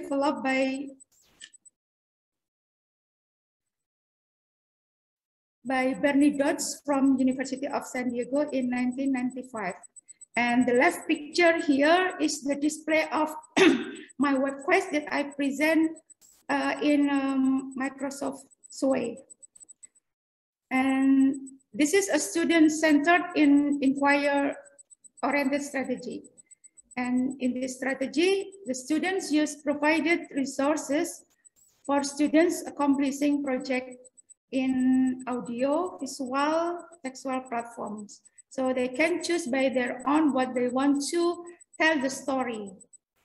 developed by Bernie Dodge from University of San Diego in 1995. And the left picture here is the display of my web quest that I present in Microsoft Sway. And this is a student-centered inquiry-oriented strategy. And in this strategy, the students use provided resources for students accomplishing projects in audio, visual, textual platforms. So they can choose by their own what they want to tell the story.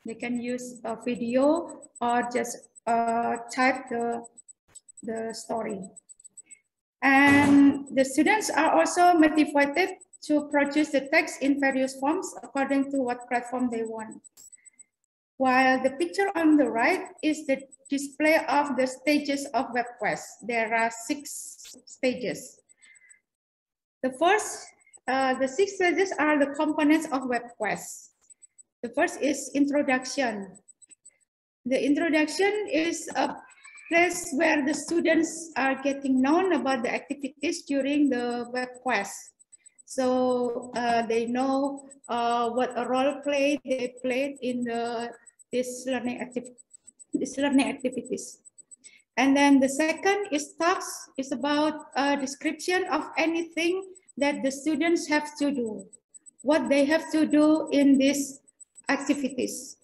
They can use a video or just type the story. And the students are also motivated to produce the text in various forms according to what platform they want. While the picture on the right is the display of the stages of web quest. There are 6 stages. The 6 stages are the components of web quest. The first is introduction. The introduction is a place where the students are getting known about the activities during the web quest. So they know what a role play they played in these learning activities. And then the second is talks. It's about a description of anything that the students have to do, what they have to do in these activities.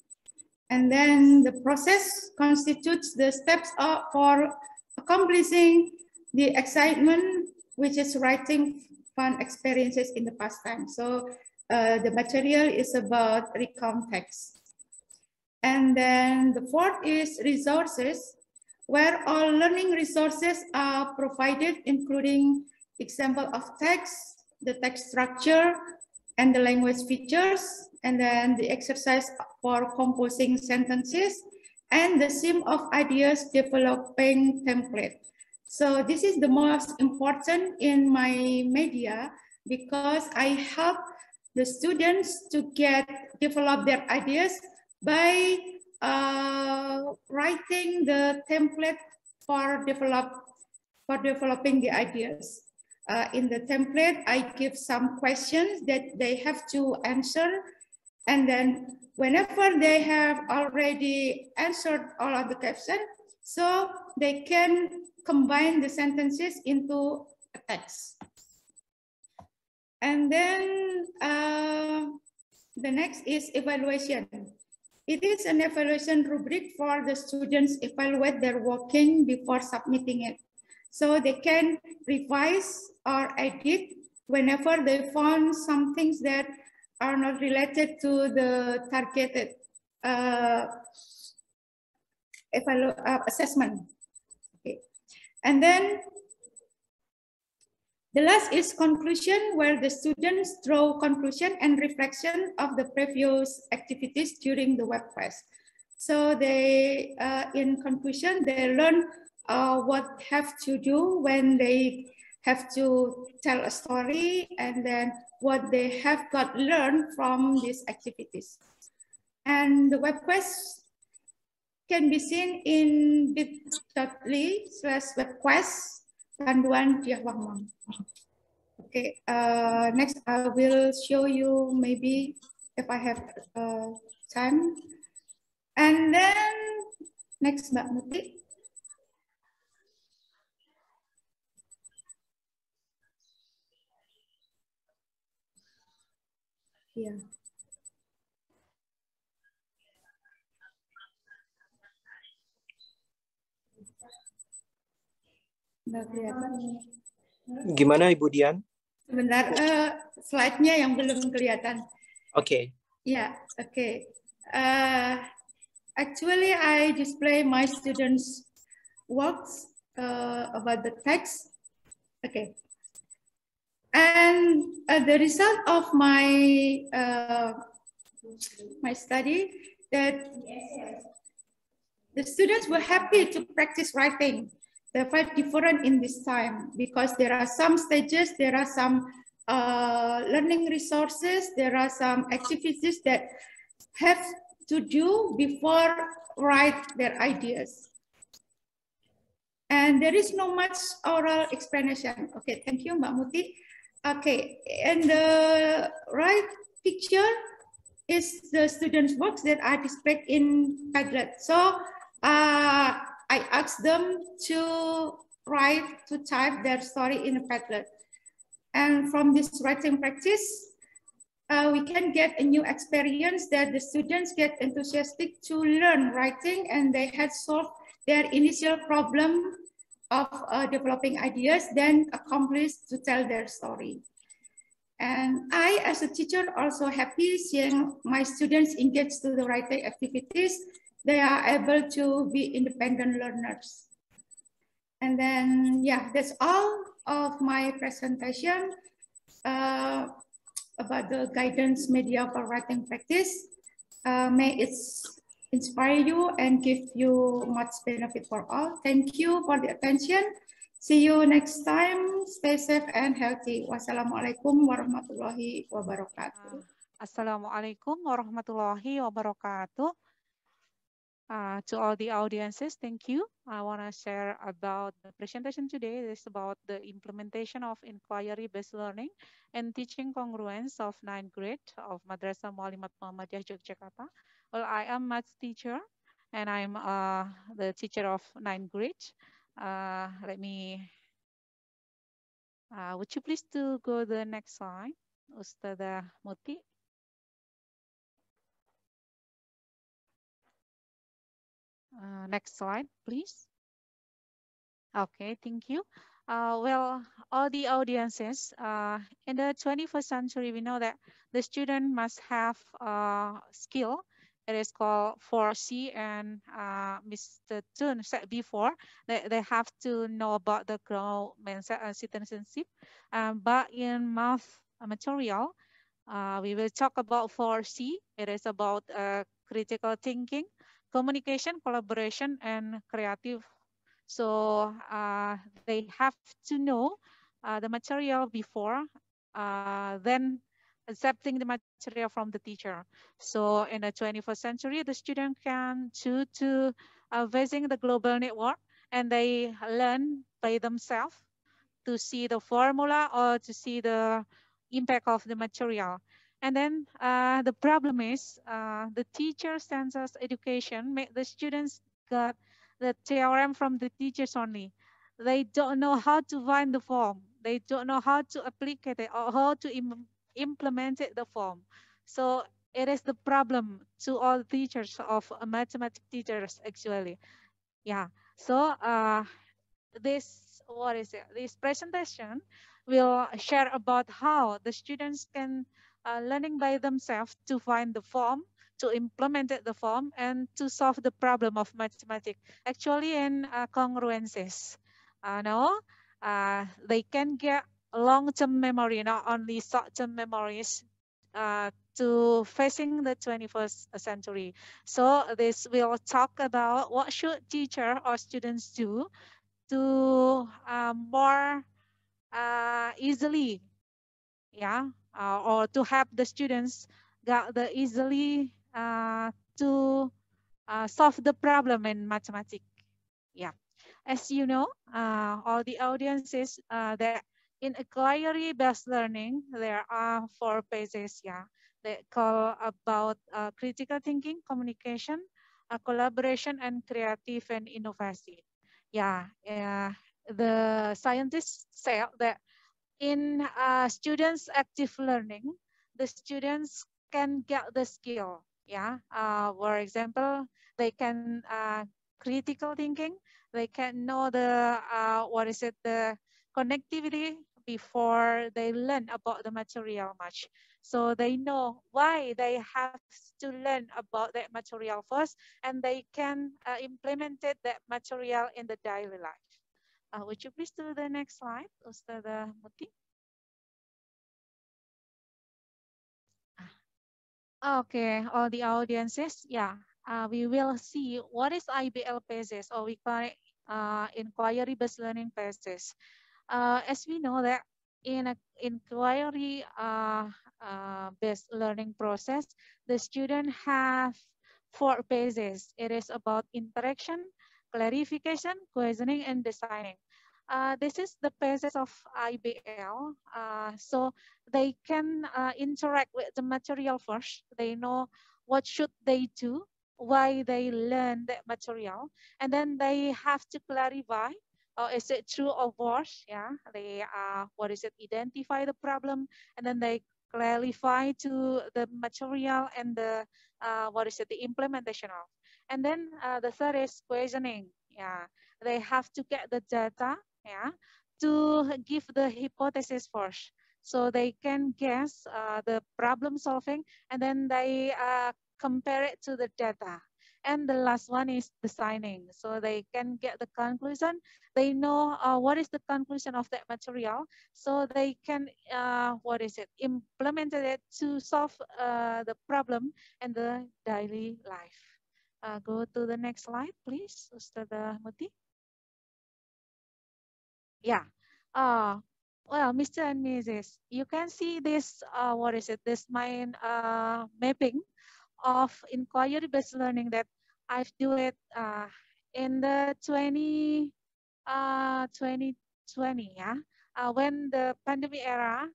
And then the process constitutes the steps for accomplishing the excitement, which is writing fun experiences in the past time. So the material is about recount text. And then the fourth is resources, where all learning resources are provided, including example of text, the text structure, and the language features, and then the exercise for composing sentences, and the stream of ideas developing template. So this is the most important in my media because I help the students to develop their ideas by writing the template for developing the ideas. In the template, I give some questions that they have to answer. And then whenever they have already answered all of the questions, so they can combine the sentences into a text. And then the next is evaluation. It is an evaluation rubric for the students evaluate their working before submitting it. So they can revise or edit whenever they found some things that are not related to the targeted assessment. Okay. And then the last is conclusion, where the students draw conclusion and reflection of the previous activities during the web quest. So they, in conclusion, they learn what have to do when they have to tell a story, and then what they have got learned from these activities. And the web quest can be seen in bit.ly/webquest panduan Diahwahmang. Okay, next I will show you maybe if I have time. And then next, Mbak Muti. Yeah. Gimana Ibu Dian? Sebentar, slide-nya yang belum kelihatan. Okay. Yeah, okay. Actually, I display my students' works about the text. Okay. And the result of my my study, that the students were happy to practice writing. They're quite different in this time because there are some stages, there are some learning resources, there are some activities that have to do before write their ideas. And there is no much oral explanation. Okay, thank you, Mbak Muti. Okay, and the right picture is the students' works that are displayed in Padlet. So I asked them to type their story in a Padlet. And from this writing practice, we can get a new experience that the students get enthusiastic to learn writing, and they had solved their initial problem of developing ideas, then accomplished to tell their story. And I, as a teacher, also happy seeing my students engaged to the writing activities. They are able to be independent learners. And then, yeah, that's all of my presentation about the guidance media for writing practice. May it inspire you and give you much benefit for all. Thank you for the attention. See you next time. Stay safe and healthy. Wassalamualaikum warahmatullahi wabarakatuh. Assalamualaikum warahmatullahi wabarakatuh. To all the audiences, thank you. I want to share about the presentation today. It's about the implementation of inquiry-based learning and teaching congruence of 9th grade of Madrasah Muallimaat Muhammadiyah Yogyakarta. Well, I am maths teacher and I'm the teacher of 9th grade. Would you please to go to the next slide, Ustadzah Muti? Next slide, please. Okay, thank you. Well, all the audiences, in the 21st century, we know that the student must have skill. It is called 4C, and Mr. Tun said before that they have to know about the growth mindset and citizenship. But in math material, we will talk about 4C. It is about critical thinking, communication, collaboration, and creative. So they have to know the material before, then accepting the material from the teacher. So in the 21st century, the student can choose to visit the global network, and they learn by themselves to see the formula or to see the impact of the material. And then the problem is the teacher census education make the students got the theorem from the teachers only. They don't know how to find the form. They don't know how to apply it or how to implement it, the form. So it is the problem to all teachers of mathematics teachers actually. Yeah. So this presentation will share about how the students can learning by themselves to find the form, to implement the form, and to solve the problem of mathematics. Actually, in congruences, no, they can get long-term memory, not only short-term memories, to facing the 21st century. So this will talk about what should teacher or students do to more easily, yeah, or to help the students get the easily to solve the problem in mathematics. Yeah, as you know, all the audiences that in inquiry-based learning, there are 4 phases. Yeah, they call about critical thinking, communication, collaboration, and creative and innovation. Yeah, the scientists say that in students active learning, the students can get the skill. Yeah, for example, they can critical thinking. They can know the the connectivity before they learn about the material much. So they know why they have to learn about that material first, and they can implement it, that material in the daily life. Would you please do the next slide, Ustadzah Muti? Okay, all the audiences, yeah, we will see what is IBL phases, or we call it inquiry-based learning phases. As we know that in a inquiry based learning process, the student have four phases. It is about interaction, clarification, questioning, and designing. This is the phases of IBL. So they can interact with the material first. They know what should they do, why they learn that material, and then they have to clarify. Is it true or false? Yeah, they what is it? Identify the problem, and then they clarify to the material and the what is it? The implementation of. And then the third is questioning. Yeah, they have to get the data. Yeah, to give the hypothesis first, so they can guess the problem solving, and then they compare it to the data. And the last one is designing. So they can get the conclusion. They know what is the conclusion of that material. So they can, what is it, implement it to solve the problem in the daily life. Go to the next slide, please, Ustadz Muti. Yeah. Uh, well, Mr. and Mrs., you can see this, what is it, this mind mapping of inquiry-based learning that I've do it in the 2020, yeah, when the pandemic era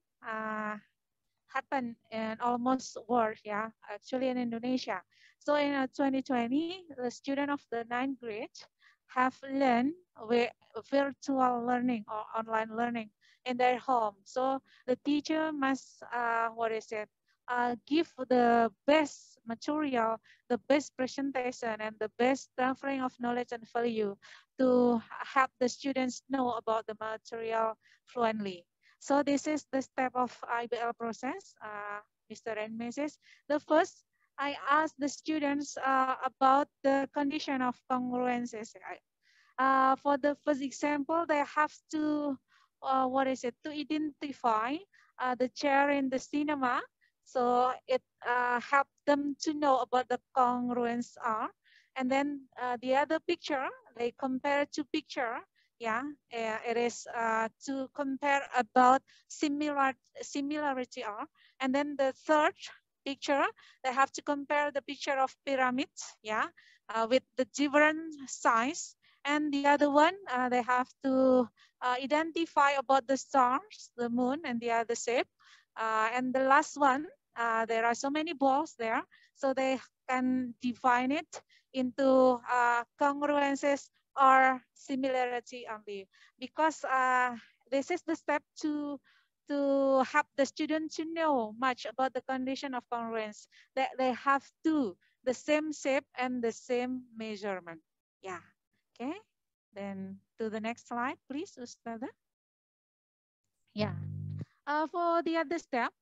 happened in almost world, yeah, actually in Indonesia. So in 2020, the student of the ninth grade have learned with virtual learning or online learning in their home. So the teacher must, what is it, give the best material, the best presentation, and the best transferring of knowledge and value to help the students know about the material fluently. So this is the step of IBL process, Mr. and Mrs. The first, I asked the students about the condition of congruences. For the first example, they have to, what is it, to identify the chair in the cinema. So it helped them to know about the congruence are. And then the other picture, they compare two picture. Yeah, it is to compare about similarity are. And then the third picture, they have to compare the picture of pyramids, yeah, with the different size. And the other one, they have to identify about the stars, the moon, and the other shape. And the last one, there are so many balls there, so they can define it into congruences or similarity only. Because this is the step to help the student to know much about the condition of congruence, that they have to the same shape and the same measurement. Yeah. Okay, then to the next slide, please, Ustada. Yeah. For the other step,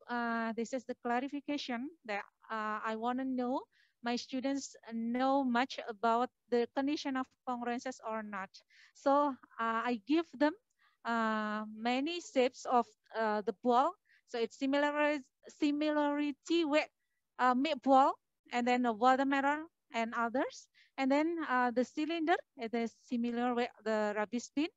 this is the clarification that I want to know my students know much about the condition of congruences or not. So I give them many shapes of the ball. So it's similarity with meatball, and then a watermelon and others. And then the cylinder, it is similar with the rubbish bin.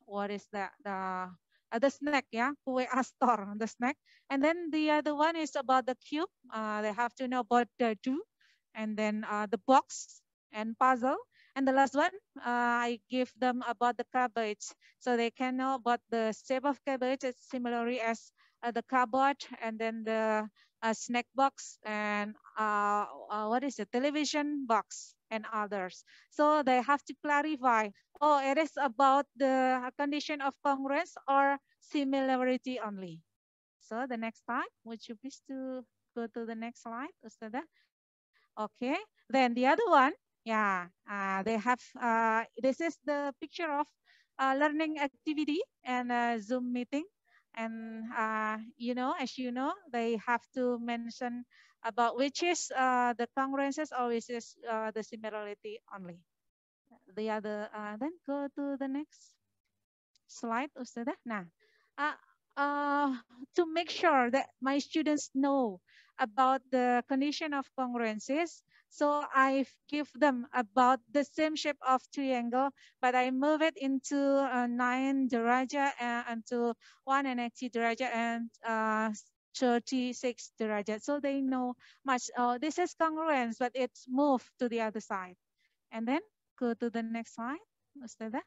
What is that? The snack, yeah, kue astor, the snack. And then the other one is about the cube. They have to know about the do, and then the box and puzzle. And the last one, I give them about the cabbage, so they can know about the shape of cabbage. It's similarly as the cupboard, and then the snack box, and what is the television box and others. So they have to clarify, oh, it is about the condition of congruence or similarity only. So the next slide, would you please to go to the next slide, Ustada? Okay, then the other one, yeah, they have, this is the picture of learning activity and Zoom meeting. And, as you know, they have to mention about which is the congruences or which is the similarity only. The other, then go to the next slide, Ustadzah. Nah, uh, to make sure that my students know about the condition of congruences, so I give them about the same shape of triangle, but I move it into 9 deraja and to 180 deraja, and 36 derajat. So they know much. This is congruence, but it's moved to the other side. And then go to the next slide. Ustazah.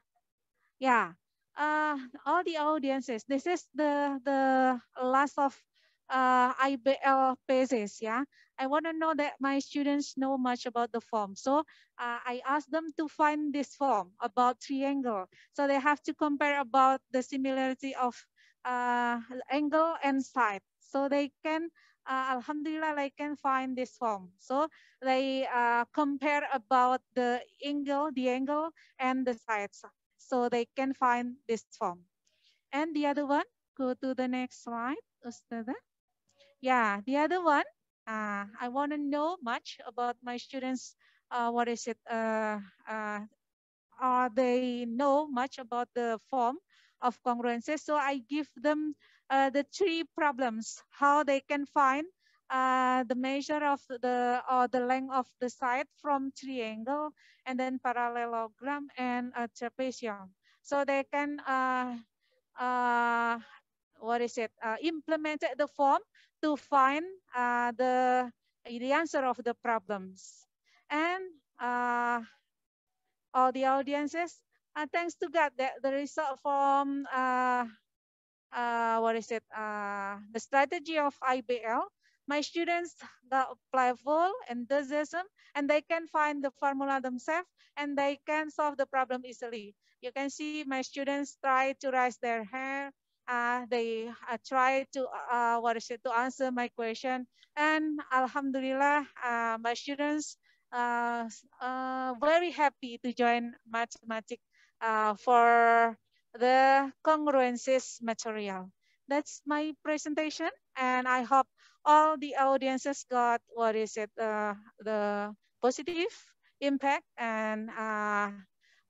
Yeah, all the audiences. This is the last of IBL pages. Yeah, I want to know that my students know much about the form. So I asked them to find this form about triangle. So they have to compare about the similarity of angle and side. So they can, Alhamdulillah, they can find this form. So they compare about the angle and the sides, so they can find this form. And the other one, go to the next slide, Ustazah. Yeah, the other one, I want to know much about my students. What is it? They know much about the form of congruences. So I give them the 3 problems, how they can find the measure of the length of the side from triangle, and then parallelogram and a trapezium. So they can implement the form to find the answer of the problems. And all the audiences, thanks to God that the result from the strategy of IBL, my students got playful, enthusiasm, and they can find the formula themselves, and they can solve the problem easily. You can see my students try to raise their hair. They try to to answer my question, and Alhamdulillah, my students very happy to join mathematics for the congruences material. That's my presentation, and I hope all the audiences got the positive impact, and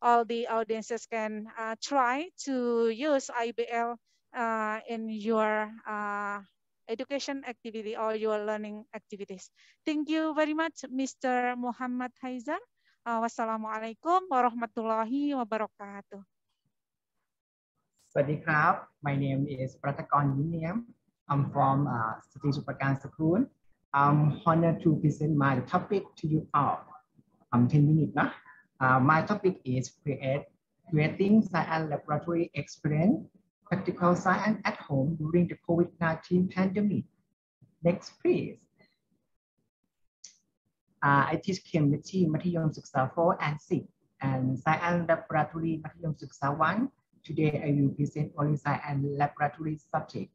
all the audiences can try to use IBL in your education activity or your learning activities. Thank you very much, Mr. Muhammad Haizar. Wassalamualaikum warahmatullahi wabarakatuh. สวัสดีครับ My name is ปรัฐกร ยิ้มเนียม I'm from Sri Supakan School. I'm honored to present my topic to you all. 10 minutes นะ My topic is creating science laboratory experience, practical science at home during the COVID-19 pandemic. Next, please. I teach chemistry มัธยมศึกษา 4 and 6 and science laboratory มัธยมศึกษา 1. Today I will present only science laboratory subject.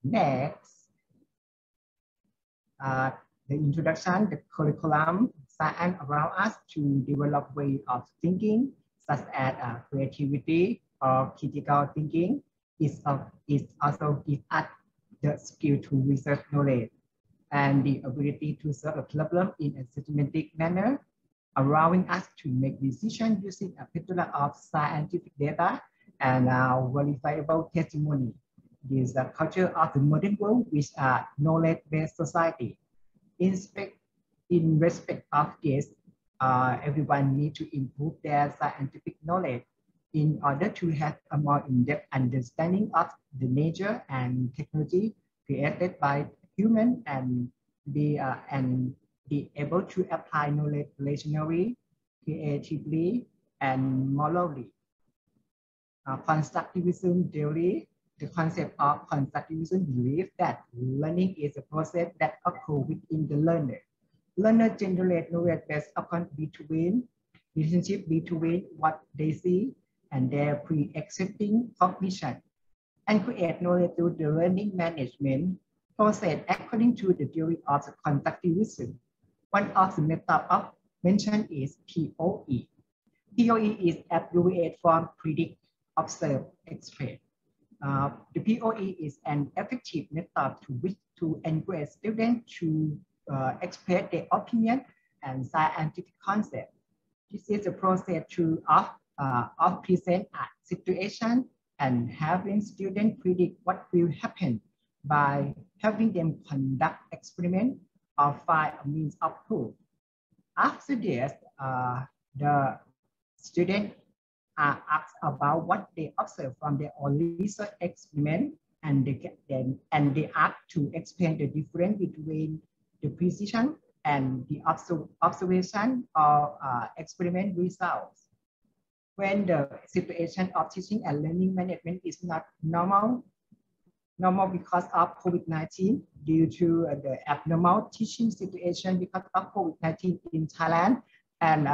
Next, the introduction, the curriculum, science around us to develop way of thinking, such as creativity or critical thinking, is also give us the skill to research knowledge and the ability to solve a problem in a systematic manner, allowing us to make decisions using a plethora of scientific data and verifiable testimony. This is the culture of the modern world, which are knowledge-based society. In respect of this, everyone needs to improve their scientific knowledge in order to have a more in-depth understanding of the nature and technology created by human and be able to apply knowledge rationally, creatively, and morally. Constructivism theory, the concept of constructivism believes that learning is a process that occurs within the learner. Learner generate knowledge based upon relationship between what they see and their pre-existing cognition, and create knowledge through the learning management process according to the theory of constructivism. One of the methods of mentioned is POE. POE is abbreviated from predict, observe, explain. The POE is an effective method to encourage students to express their opinion and scientific concept. This is a process of present a situation and having students predict what will happen by having them conduct experiment or find a means of proof. After this, the students are asked about what they observe from their own research experiment and they asked to explain the difference between the precision and the observation of experiment results. When the situation of teaching and learning management is not normal because of COVID-19 due to the abnormal teaching situation because of COVID-19 in Thailand and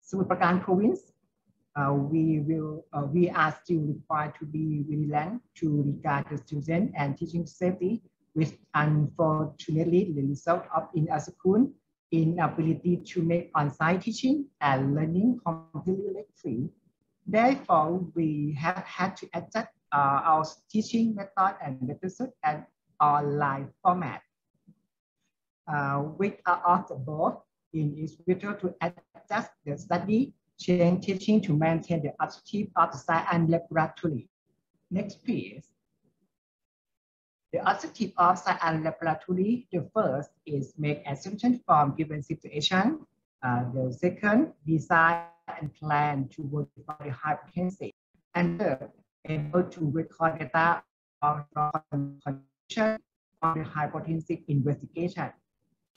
Sumut Prakan province, we are still required to be vigilant to regard the student and teaching safety, which unfortunately the result of in a school inability to make on-site teaching and learning completely free. Therefore, we have had to adjust our teaching method and methods and online format. With of the both, it is vital to adjust the study, change teaching to maintain the objective of the science laboratory. Next, please. The objective of science laboratory, the first is make assumption from given situation. The second, design and plan to verify the hypothesis. And third, able to record data on the hypothesis investigation.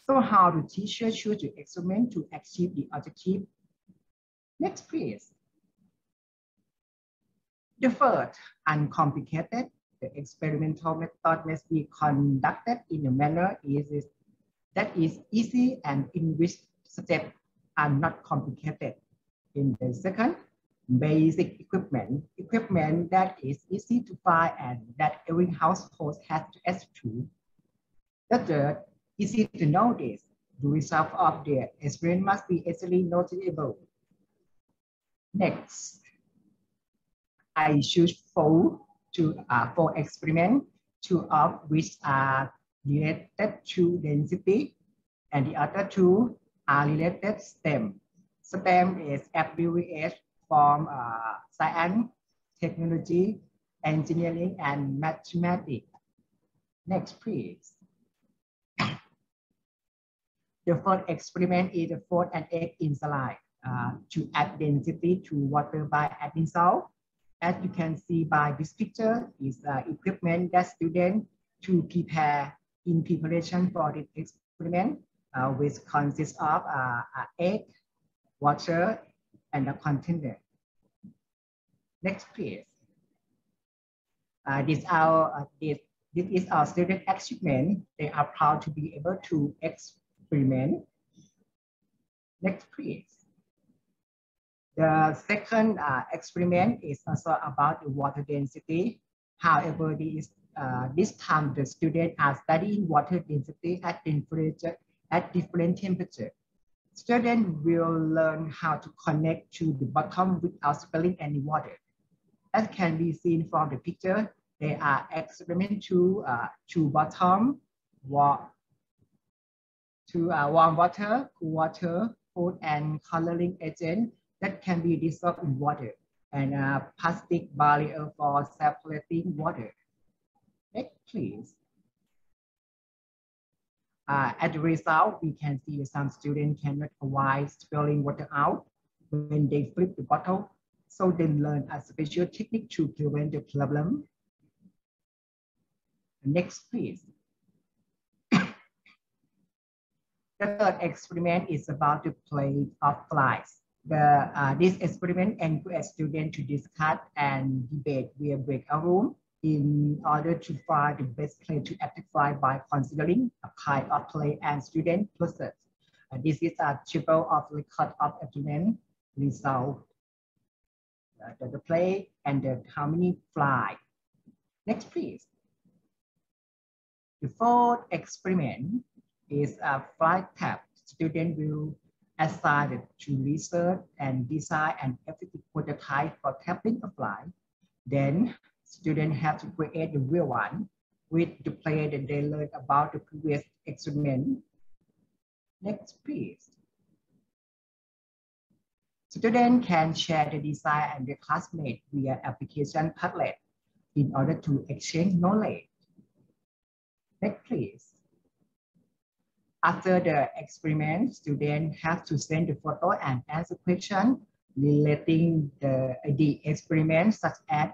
So how the teacher choose the experiment to achieve the objective? Next, please. The first, uncomplicated. The experimental method must be conducted in a manner that is easy and in which steps are not complicated. In the second, basic equipment that is easy to find and that every household has access to. The third, easy to notice. The result of the experiment must be easily noticeable. Next, I choose four experiments, two of which are related to density, and the other two are related STEM. STEM is abbreviated from science, technology, engineering, and mathematics. Next, please. The first experiment is the fold an egg in slide to add density to water by adding salt. As you can see by this picture, is equipment that students to prepare in preparation for this experiment, which consists of egg, water, and a container. Next, please. This is our student achievement. They are proud to be able to experiment. Next, please. The second experiment is also about the water density. However, this time the students are studying water density at different temperatures. Students will learn how to connect to the bottom without spilling any water. As can be seen from the picture, they are experimenting to bottom, warm water, cool water, food, and coloring agent that can be dissolved in water, and a plastic barrier for separating water. Next, please. As a result, we can see some students cannot avoid spilling water out when they flip the bottle, so they learn a special technique to prevent the problem. Next, please. The third experiment is about the plate of flies. This experiment encourages students to discuss and debate via breakout room in order to find the best play to identify by considering a kind of play and student process. This is a table of record of experiment result, the play and how many fly. Next, please. The fourth experiment is a flight tab. Student will assign to research and design an effective prototype for tapping a fly. Then students have to create the real one with the play that they learned about the previous experiment. Next, please. Students can share the design and their classmates via application Padlet in order to exchange knowledge. Next, please. After the experiment, students have to send the photo and answer questions relating the experiment, such as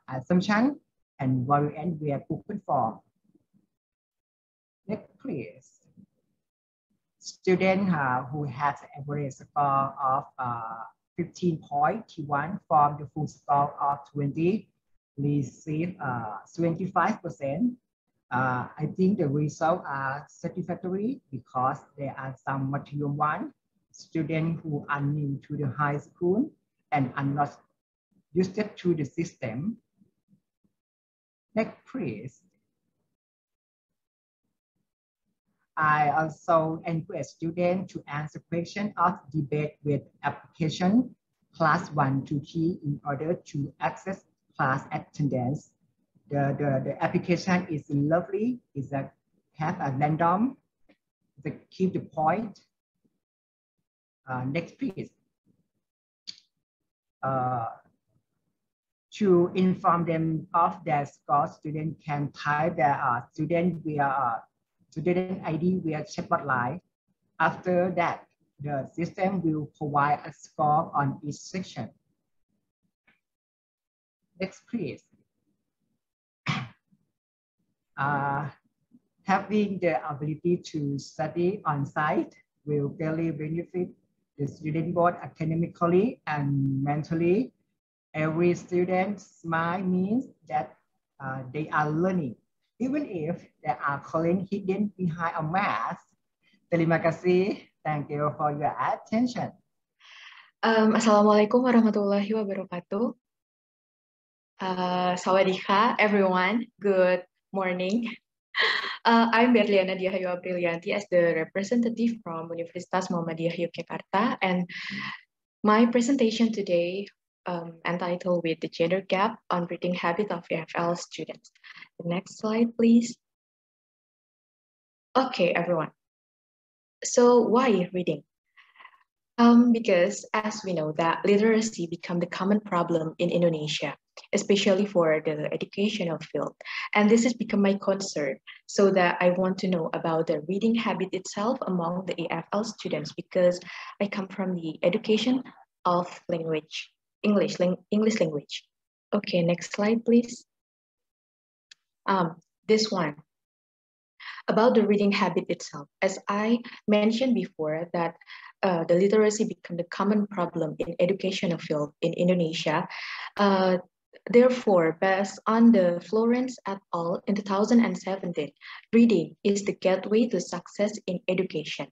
assumption, and variant via Google Form. Next, please. Student who has an average score of 15.1 from the full score of 20 receive 25%. I think the results are satisfactory because there are some material one students who are new to the high school and are not used to the system. Next, please. I also encourage students to answer questions of debate with application class 1 to 3 in order to access class attendance. The application is lovely. It's have a random. Keep the point. Next, please. To inform them of their score, student can type their student ID via chatbot line. After that, the system will provide a score on each section. Next, please. Having the ability to study on site will greatly benefit the student both academically and mentally. Every student's mind means that they are learning, even if there are colleagues hidden behind a mask. Terima kasih. Thank you for your attention. Assalamualaikum warahmatullahi wabarakatuh. Sawadika, everyone. Good morning. I'm Berliana Diahayu Aprilianti as the representative from Universitas Muhammadiyah Yogyakarta, and my presentation today entitled with the gender gap on reading habit of EFL students. The next slide, please. Okay, everyone. So why reading? Because as we know that literacy become the common problem in Indonesia, especially for the educational field. And this has become my concern, so that I want to know about the reading habit itself among the EFL students, because I come from the education of language, English language. Okay, next slide, please. This one. About the reading habit itself, as I mentioned before, that the literacy become the common problem in educational field in Indonesia. Therefore, based on the Florence et al. In 2017, reading is the gateway to success in education.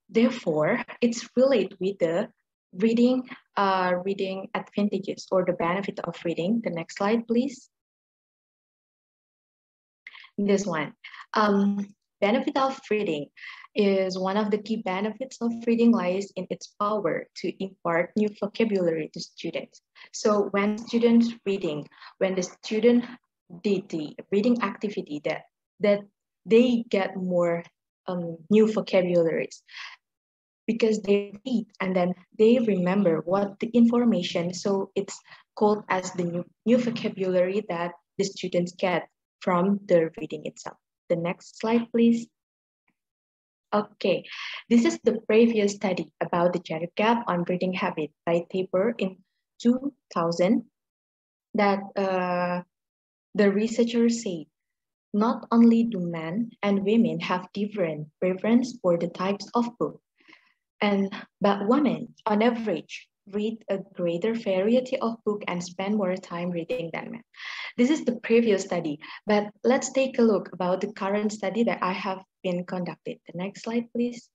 Therefore, it's related with the reading advantages or the benefit of reading. The next slide, please. This one. Benefit of reading is one of the key benefits of reading lies in its power to impart new vocabulary to students. So when students reading, when the student did the reading activity, that they get more new vocabularies, because they read and then they remember what the information. So it's called as the new vocabulary that the students get from the reading itself. The next slide, please. Okay, this is the previous study about the gender gap on reading habit by Tabor in 2000, that the researchers say not only do men and women have different preference for the types of book, but women on average read a greater variety of books and spend more time reading than men. This is the previous study, but let's take a look about the current study that I have been conducted. The next slide, please.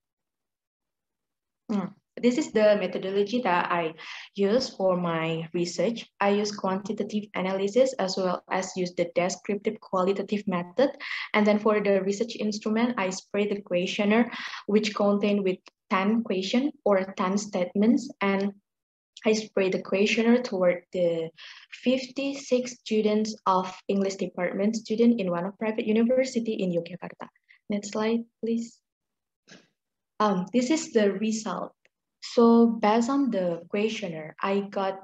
This is the methodology that I use for my research. I use quantitative analysis as well as use the descriptive qualitative method. And then for the research instrument, I spread the questionnaire, which contain with 10 questions or 10 statements, and I spread the questionnaire toward the 56 students of English department student in one of private university in Yogyakarta. Next slide, please. This is the result. So based on the questionnaire, I got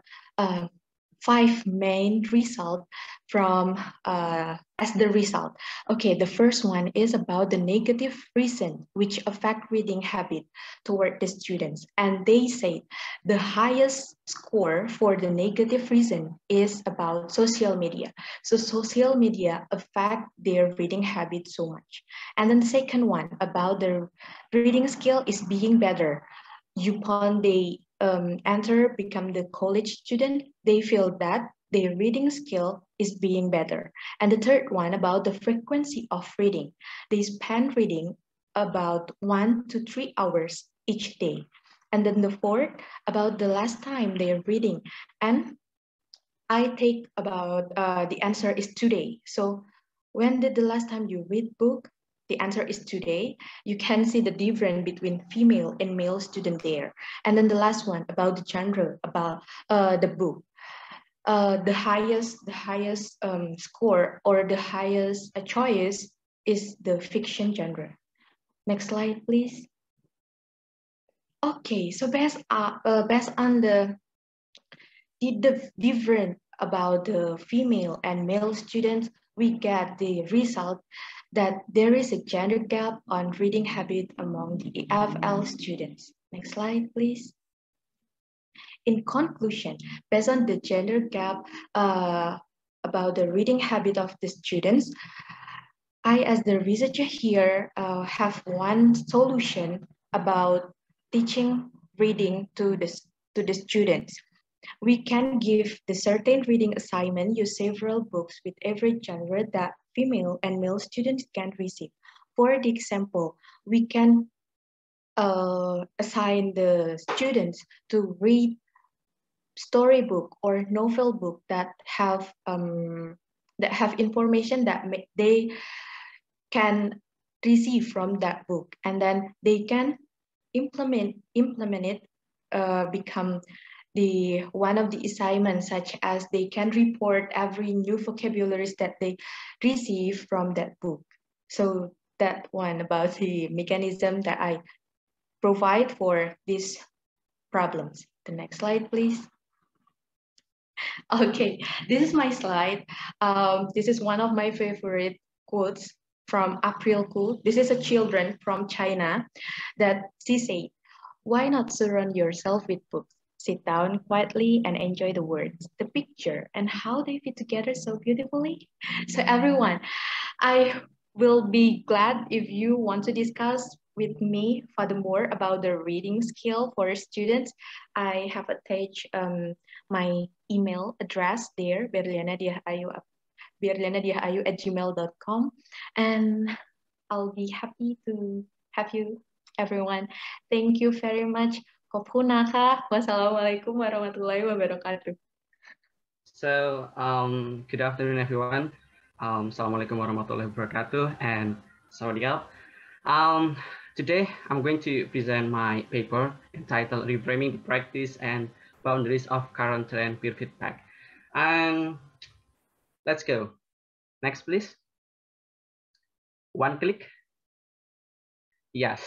5 main results from as the result. Okay, the first one is about the negative reason which affect reading habit toward the students. And they say the highest score for the negative reason is about social media. So social media affect their reading habit so much. And then the second one about the reading skill is being better. Upon they enter, become the college student, they feel that their reading skill is being better. And the third one about the frequency of reading. They spend reading about 1 to 3 hours each day. And then the fourth about the last time they're reading. And I take about the answer is today. So when did the last time you read book? The answer is today. You can see the difference between female and male student there. And then the last one about the genre, about the book. The highest score or the highest choice is the fiction genre. Next slide, please. Okay, so based on the different about the female and male students, we get the result that there is a gender gap on reading habit among the FL students. Next slide, please. In conclusion, based on the gender gap about the reading habit of the students, I, as the researcher here, have one solution about teaching reading to the students. We can give the certain reading assignment, use several books with every genre that female and male students can receive. For the example, we can assign the students to read storybook or novel book that have information that they can receive from that book, and then they can implement it, become the one of the assignments, such as they can report every new vocabularies that they receive from that book. So that one about the mechanism that I provide for these problems. The next slide, please. Okay, this is my slide. This is one of my favorite quotes from April Ku. This is a children from China that she said, "Why not surround yourself with books? Sit down quietly and enjoy the words, the picture, and how they fit together so beautifully." So everyone, I will be glad if you want to discuss with me furthermore about the reading skill for students. I have attached my email address there, berlianadiahayu@gmail.com, and I'll be happy to have you, everyone. Thank you very much. ขอบคุณนะคะ Wassalamualaikum warahmatullahi wabarakatuh. So, good afternoon, everyone. Assalamualaikum warahmatullahi wabarakatuh, and Sawadee. Today, I'm going to present my paper entitled Reframing the Practice and Boundaries of Current Trend Peer Feedback. And let's go. Next, please. One click. Yes.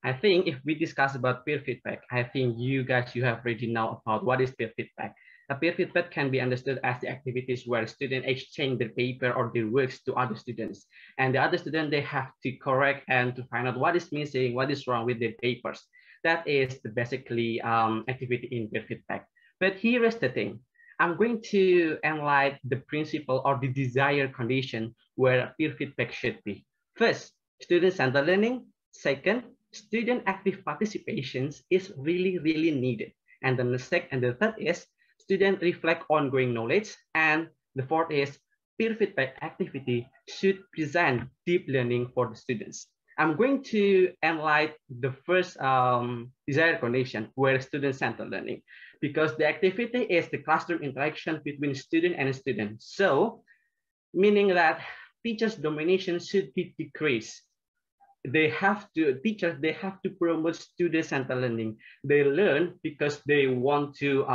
I think if we discuss about peer feedback, I think you have already know about what is peer feedback. Peer feedback can be understood as the activities where students exchange their paper or their works to other students. And the other student, they have to correct and to find out what is missing, what is wrong with their papers. That is the basically activity in peer feedback. But here is the thing. I'm going to analyze the principle or the desired condition where peer feedback should be. First, student-centered learning. Second, student active participations is really needed. And then the third is student reflect ongoing knowledge. And the fourth is peer feedback activity should present deep learning for the students. I'm going to analyze the first desired condition where student-centered learning, because the activity is the classroom interaction between student and student. So, meaning that teachers' domination should be decreased. Teachers have to promote student-centered learning. They learn because they want to,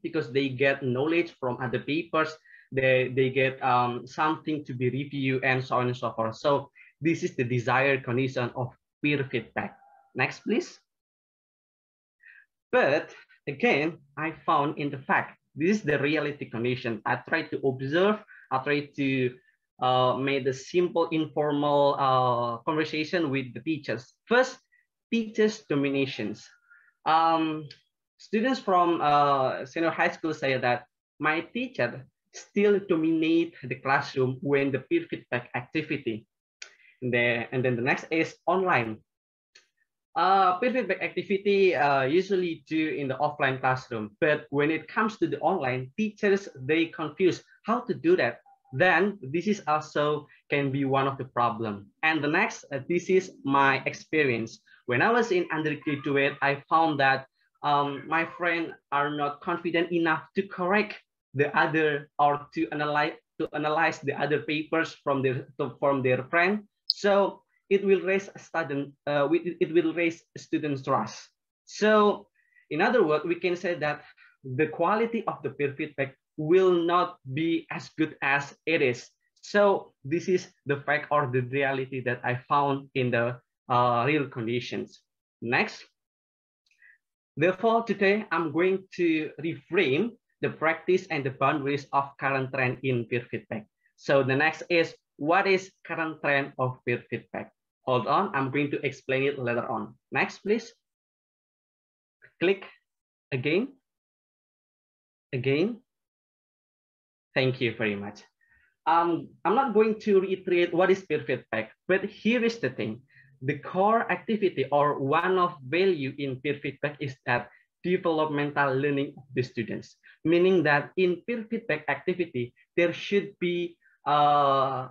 because they get knowledge from other papers, they get something to be reviewed, and so on and so forth. So this is the desired condition of peer feedback. Next, please. But again, I found in the fact This is the reality condition. I try to observe, I try to make the simple informal conversation with the teachers. First, teachers dominations. Students from senior high school say that my teacher still dominate the classroom when the peer feedback activity. And then the next is online. Peer feedback activity usually do in the offline classroom, but when it comes to the online, teachers, they confuse how to do that. Then this is also can be one of the problem. And the next, this is my experience. When I was in undergraduate, I found that my friends are not confident enough to correct the other or to analyze the other papers from their friend. So it will raise students' trust. So in other words, we can say that the quality of the peer feedback will not be as good as it is. So this is the fact or the reality that I found in the real conditions. Next. Therefore, today I'm going to reframe the practice and the boundaries of current trend in peer feedback. So the next is, what is current trend of peer feedback? Hold on, I'm going to explain it later on. Next, please. Click again. Again. Thank you very much. I'm not going to reiterate what is peer feedback, but here is the thing. The core activity or one of value in peer feedback is that developmental learning of the students, meaning that in peer feedback activity, there should be a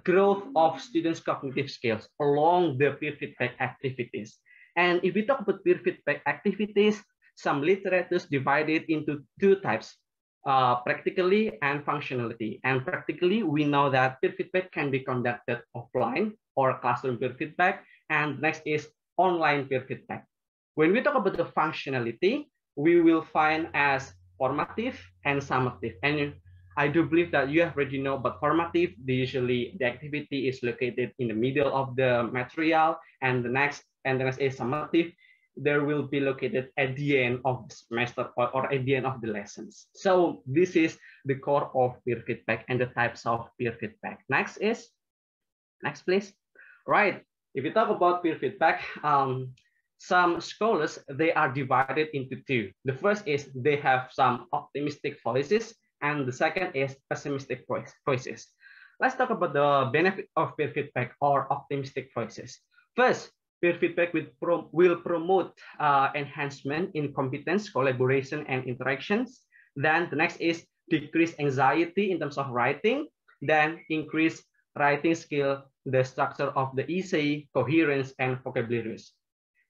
growth of students' cognitive skills along the peer feedback activities. And if we talk about peer feedback activities, some literatures divided into two types, practically and functionality. And practically, we know that peer feedback can be conducted offline or classroom peer feedback. And next is online peer feedback. When we talk about the functionality, we will find as formative and summative. And I do believe that you have already know about formative. Usually the activity is located in the middle of the material, and the next is summative. There will be located at the end of the semester or at the end of the lessons. So this is the core of peer feedback and the types of peer feedback. Next please. Right, if we talk about peer feedback, some scholars, they are divided into two. The first is they have some optimistic voices, and the second is pessimistic voices. Let's talk about the benefit of peer feedback or optimistic voices. First, peer feedback will promote enhancement in competence, collaboration, and interactions. Then the next is decrease anxiety in terms of writing, then increase writing skill, the structure of the essay, coherence, and vocabularies.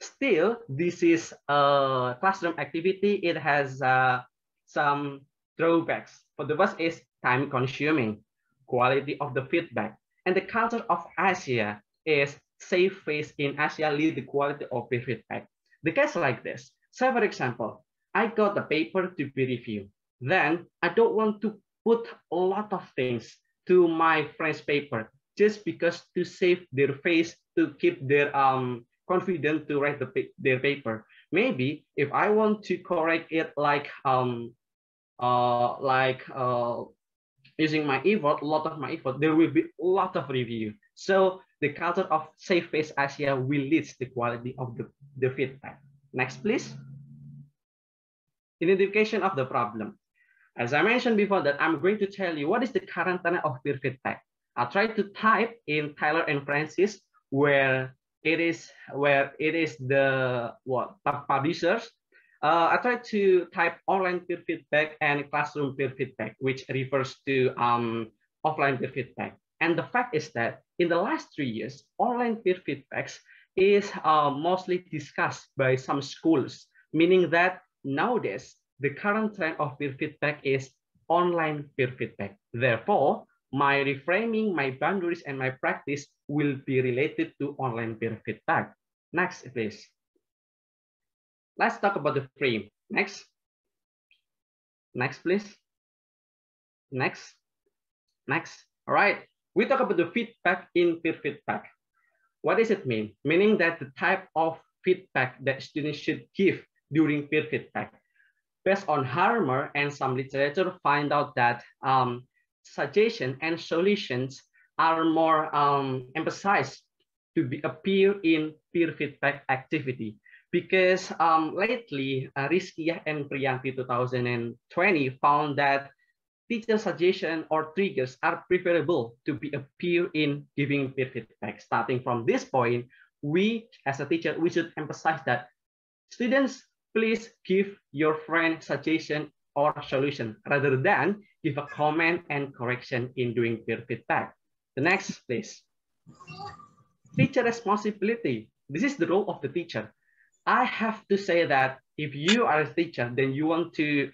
Still, this is a classroom activity. It has some drawbacks. For the first is time consuming, quality of the feedback, and the culture of Asia is safe face in Asia lead the quality of peer feedback. The case like this. Say for example, I got a paper to be reviewed. Then I don't want to put a lot of things to my friend's paper just because to save their face, to keep their confident to write their paper. Maybe if I want to correct it using my effort, a lot of my effort, there will be a lot of review. So the culture of safe face Asia will lead the quality of the feedback. Next, please. Identification of the problem. As I mentioned before that I'm going to tell you what is the current trend of peer feedback. I'll try to type in Tyler and Francis where it is the publishers. I try to type online peer feedback and classroom peer feedback, which refers to offline peer feedback. And the fact is that in the last 3 years, online peer feedbacks is mostly discussed by some schools, meaning that nowadays, the current trend of peer feedback is online peer feedback. Therefore, my reframing, my boundaries, and my practice will be related to online peer feedback. Next, please. Let's talk about the frame. Next. Next, please. Next. Next. All right. We talk about the feedback in peer feedback. What does it mean? Meaning that the type of feedback that students should give during peer feedback. based on Harmer and some literature, find out that suggestion and solutions are more emphasized to appear in peer feedback activity. Because lately, Rizkia and Priyanti 2020 found that teacher suggestion or triggers are preferable to be appear in giving peer feedback. Starting from this point, we as a teacher, we should emphasize that students, please give your friend suggestion or solution rather than give a comment and correction in doing peer feedback. The next, please. Teacher responsibility. This is the role of the teacher. I have to say that if you are a teacher, then you want to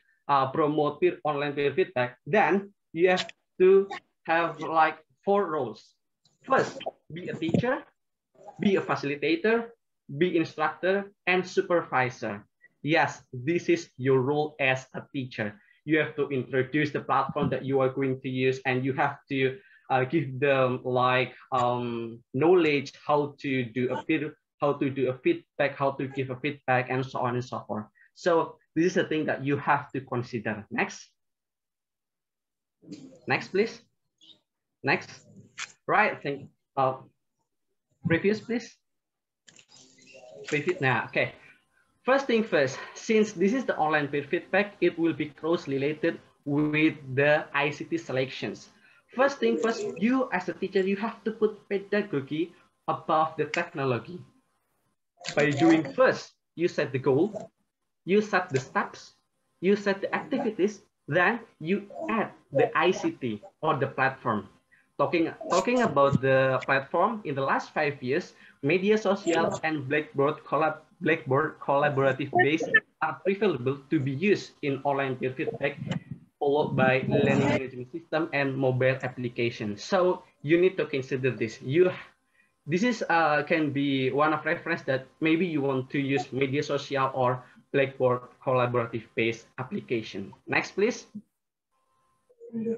promote online peer feedback, then you have to have like 4 roles. First, be a teacher, be a facilitator, be instructor, and supervisor. Yes, this is your role as a teacher. You have to introduce the platform that you are going to use, and you have to give them like knowledge how to do a feedback, how to give a feedback, and so on and so forth. So this is a thing that you have to consider. Next. Next, please. Next. Right. Thank you. Previous, please. Previous. Now, okay. First thing first, since this is the online peer feedback, it will be closely related with the ICT selections. First thing first, you as a teacher, you have to put pedagogy above the technology. By doing first, you set the goal, you set the steps, you set the activities, then you add the ICT or the platform. Talking about the platform, in the last 5 years, media social and Blackboard collaborative base are preferable to be used in online peer feedback, followed by learning management system and mobile applications. So you need to consider this. This is can be one of reference that maybe you want to use media social or Blackboard collaborative based application. Next, please.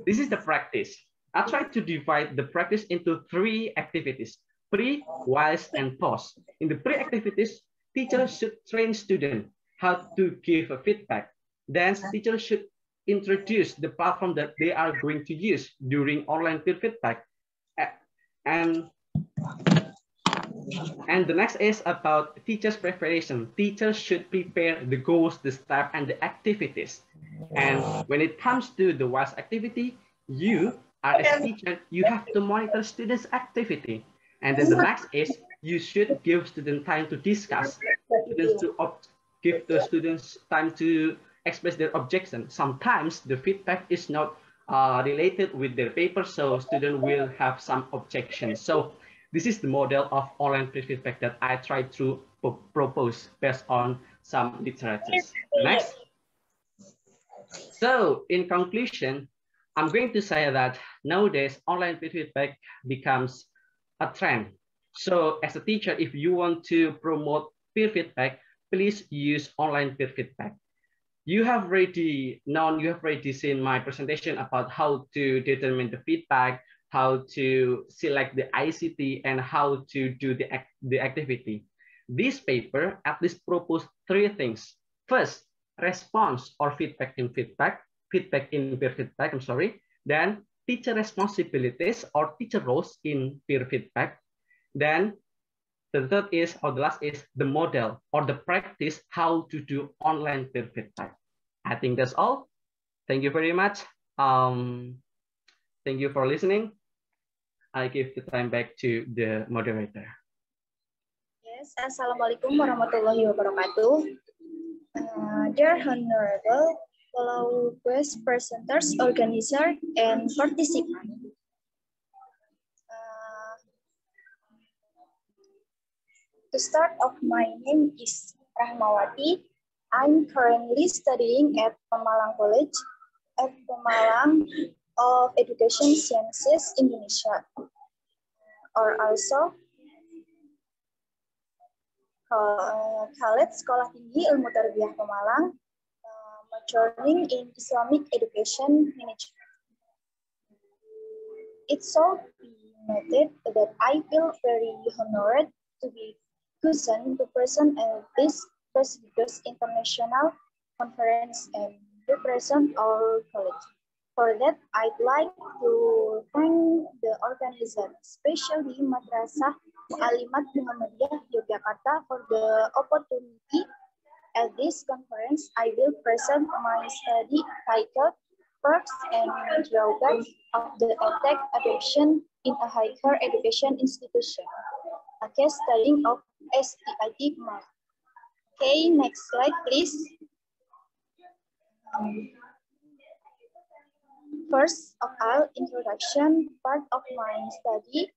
This is the practice. I try to divide the practice into 3 activities: pre, whilst, and post. In the pre activities, teachers should train students how to give a feedback. Then teachers should introduce the platform that they are going to use during online peer feedback. And the next is about teachers' preparation. Teachers should prepare the goals, the steps, and the activities. And when it comes to the WAS activity, you as a teacher, you have to monitor students' activity. And then the next is you should give students time to discuss, give the students time to express their objection. Sometimes the feedback is not related with their paper, so students will have some objections. So this is the model of online peer feedback that I try to propose based on some literatures. Next. So in conclusion, I'm going to say that nowadays online peer feedback becomes a trend. So as a teacher, if you want to promote peer feedback, please use online peer feedback. You have already seen my presentation about how to determine the feedback, how to select the ICT, and how to do the activity. This paper at least proposed 3 things. First, response or feedback in peer feedback, then teacher responsibilities or teacher roles in peer feedback. Then the third is, or the last is, the model or the practice how to do online peer feedback. I think that's all. Thank you very much. Thank you for listening. I give the time back to the moderator. Yes, Assalamualaikum warahmatullahi wabarakatuh. Dear Honorable fellow guest presenters, organizer, and participants. To start off, my name is Rahmawati. I'm currently studying at Pemalang College at Pemalang of Education Sciences Indonesia, or also Khaled Sekolah Tinggi Ilmu Tarbiyah Pemalang, majoring in Islamic Education Management. It should be noted that I feel very honored to be chosen to present at this prestigious international conference and represent our college. For that, I'd like to thank the organizer, especially Madrasah Muallimaat Muhammadiyah Yogyakarta, for the opportunity. At this conference, I will present my study titled Perks and Drawbacks of the EdTech Adoption in a Higher Education Institution, a case study of STIT Mark. Okay, next slide, please. First of all, introduction, part of my study,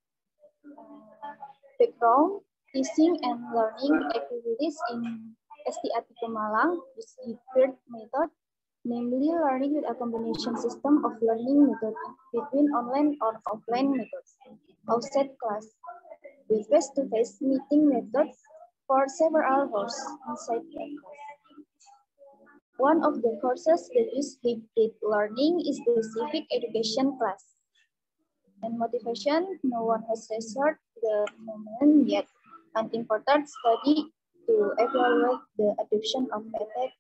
background, teaching and learning activities in STIT Pemalang with hybrid method, namely learning with a combination system of learning method between online or offline methods, outside class, with face-to-face meeting methods for several hours inside the class. One of the courses that use hybrid learning is the civic education class. And motivation, no one has researched the moment yet. An important study to evaluate the adoption of EdTech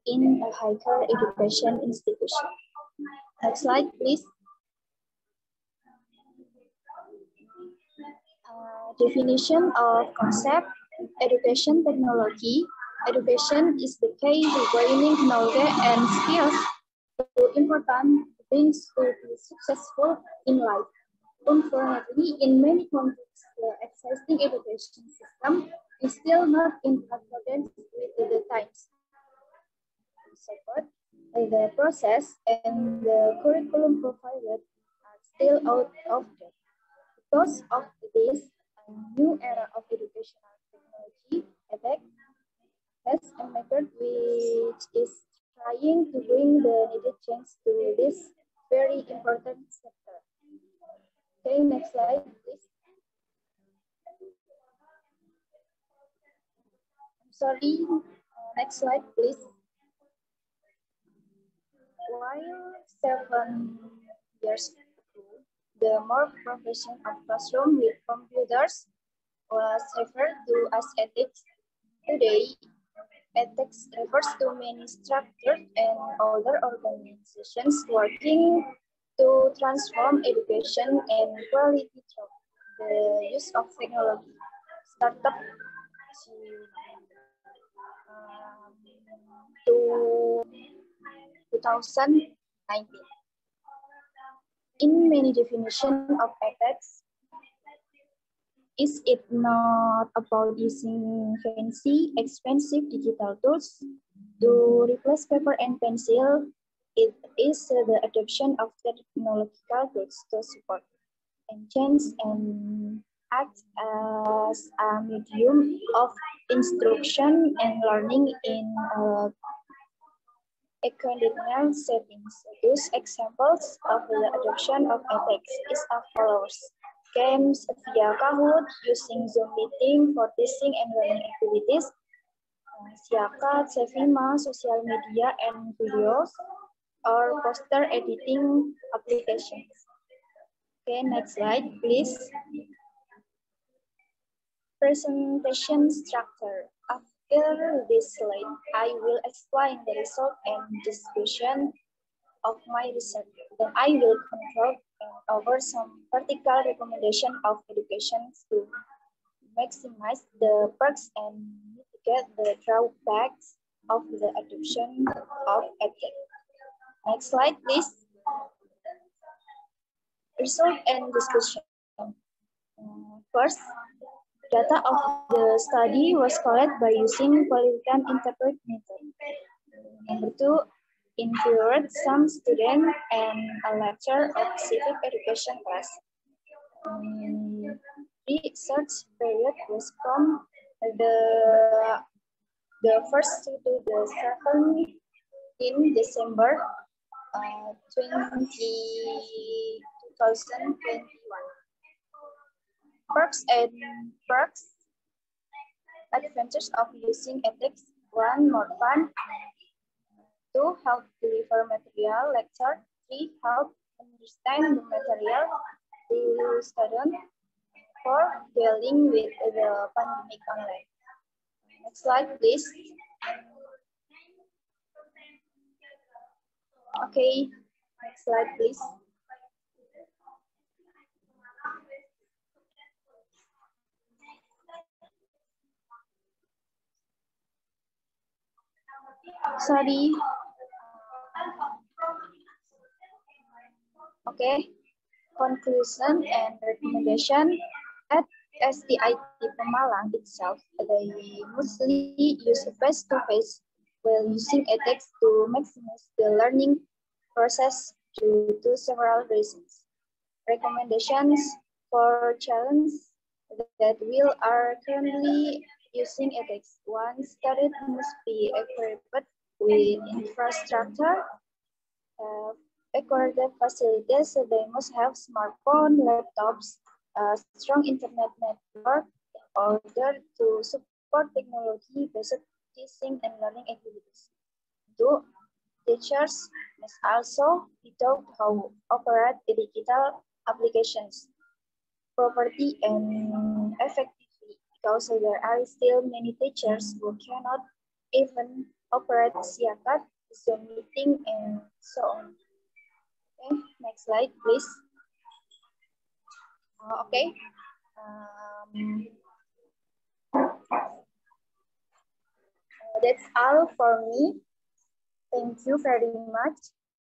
in a higher education institution. Next slide, please. Definition of concept, education technology. Education is the key to gaining knowledge and skills to important things to be successful in life. Unfortunately, in many countries, the existing education system is still not in accordance with the times. The process and the curriculum provided are still out of date. Because of this, a new era of educational technology, EdTech, has a method which is trying to bring the needed change to this very important sector. Okay, next slide, please. I'm sorry, next slide, please. While 7 years ago, the more provision of classroom with computers was referred to as ethics. Today, ethics refers to many structured and other organizations working to transform education and quality through the use of technology. Startup to 2019. In many definitions of ethics, is it not about using fancy, expensive digital tools to replace paper and pencil? It is the adoption of technological tools to support and change and act as a medium of instruction and learning in educational settings. Those examples of the adoption of ethics is as follows. Games via Kahoot using Zoom meeting for teaching and learning activities. Siakat, Sevima, social media and videos, or poster editing applications. Okay, next slide, please. Presentation structure. After this slide, I will explain the result and distribution of my research. Then I will control over some practical recommendation of education to maximize the perks and mitigate the drawbacks of the adoption of EdTech. Next slide, please. Result and discussion. First, data of the study was collected by using qualitative interpret method. Number 2, interviewed some student and a lecturer of civic education class. Research period was from the 1st to the 7th in December 2021. Perks and advantages of using ethics. 1, more fun. 2, help deliver material lecture. 3, help understand the material to students. 4, dealing with the pandemic online. Next slide, please. Okay, next slide, please. Sorry. Okay, conclusion and recommendation. At STIT Pemalang itself, they mostly use face-to-face while using edX to maximize the learning process due to several reasons. Recommendations for challenge that will are currently using edX. One, student must be equipped with infrastructure, accorded facilities. So they must have smartphone, laptops, strong internet network in order to support technology-based teaching and learning activities. Two, teachers must also be taught how to operate digital applications properly and effectively, because there are still many teachers who cannot even operate Siakat, Zoom meeting, and so on. Okay, next slide, please. Okay. That's all for me. Thank you very much.